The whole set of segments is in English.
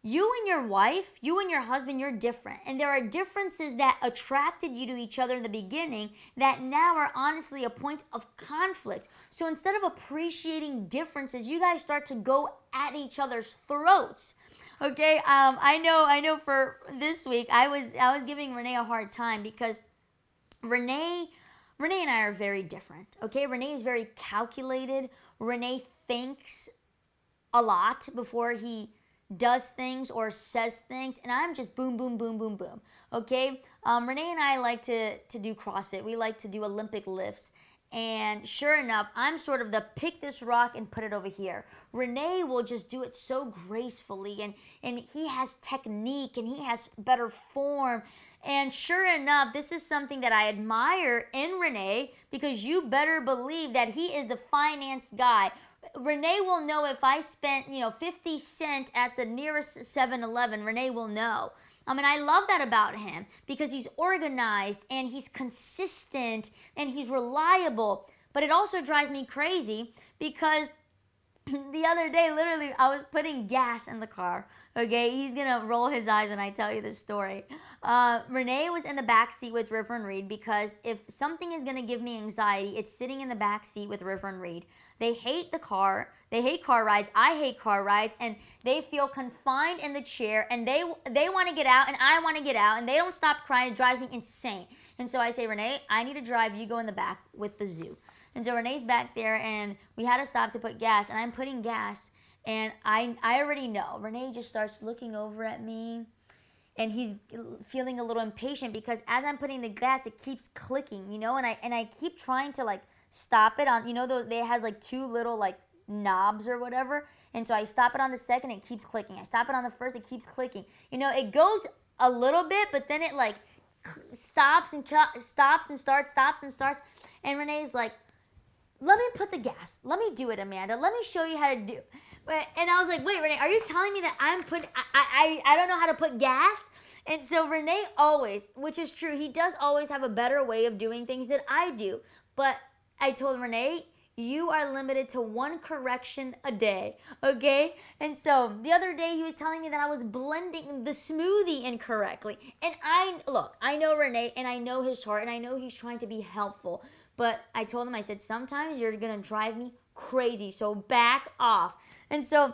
you and your wife, you and your husband, you're different. And there are differences that attracted you to each other in the beginning that now are honestly a point of conflict. So instead of appreciating differences, you guys start to go at each other's throats. Okay, I know. For this week, I was giving Renee a hard time because Renee Renee and I are very different. Okay, Renee is very calculated. Renee thinks a lot before he does things or says things, and I'm just boom, boom, boom, boom, boom. Okay, Renee and I like to do CrossFit. We like to do Olympic lifts, and sure enough, I'm sort of the pick this rock and put it over here. Renee will just do it so gracefully, and he has technique and he has better form. And sure enough, this is something that I admire in Renee, because you better believe that he is the finance guy. Renee will know if I spent, 50 cents at the nearest 7-Eleven, Renee will know. I mean, I love that about him because he's organized and he's consistent and he's reliable. But it also drives me crazy because the other day, literally, I was putting gas in the car. Okay, he's gonna roll his eyes when I tell you this story. Renee was in the back seat with River and Reed because if something is gonna give me anxiety, it's sitting in the back seat with River and Reed. They hate the car. They hate car rides. I hate car rides, and they feel confined in the chair. And they want to get out, and I want to get out, and they don't stop crying. It drives me insane. And so I say, Renee, I need to drive. You go in the back with the zoo. And so Renee's back there, and we had to stop to put gas, and I'm putting gas, and I already know. Renee just starts looking over at me, and he's feeling a little impatient because as I'm putting the gas, it keeps clicking, and I keep trying to stop it on, those, they has two little knobs or whatever, and so I stop it on the second, it keeps clicking. I stop it on the first, it keeps clicking. It goes a little bit, but then it stops and starts, and Renee's like, let me put the gas. Let me do it, Amanda. Let me show you how to do. And I was like, wait, Renee, are you telling me that I don't know how to put gas? And so Renee always, which is true, he does always have a better way of doing things than I do. But I told Renee, you are limited to one correction a day, okay? And so the other day he was telling me that I was blending the smoothie incorrectly. And I know Renee, and I know his heart, and I know he's trying to be helpful. But I told him, I said, sometimes you're going to drive me crazy, so back off. And so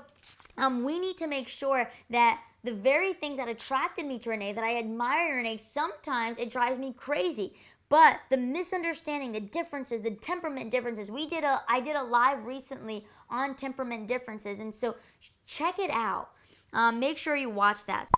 we need to make sure that the very things that attracted me to Renee, that I admire Renee, sometimes it drives me crazy. But the misunderstanding, the differences, the temperament differences, I did a live recently on temperament differences. And so check it out. Make sure you watch that.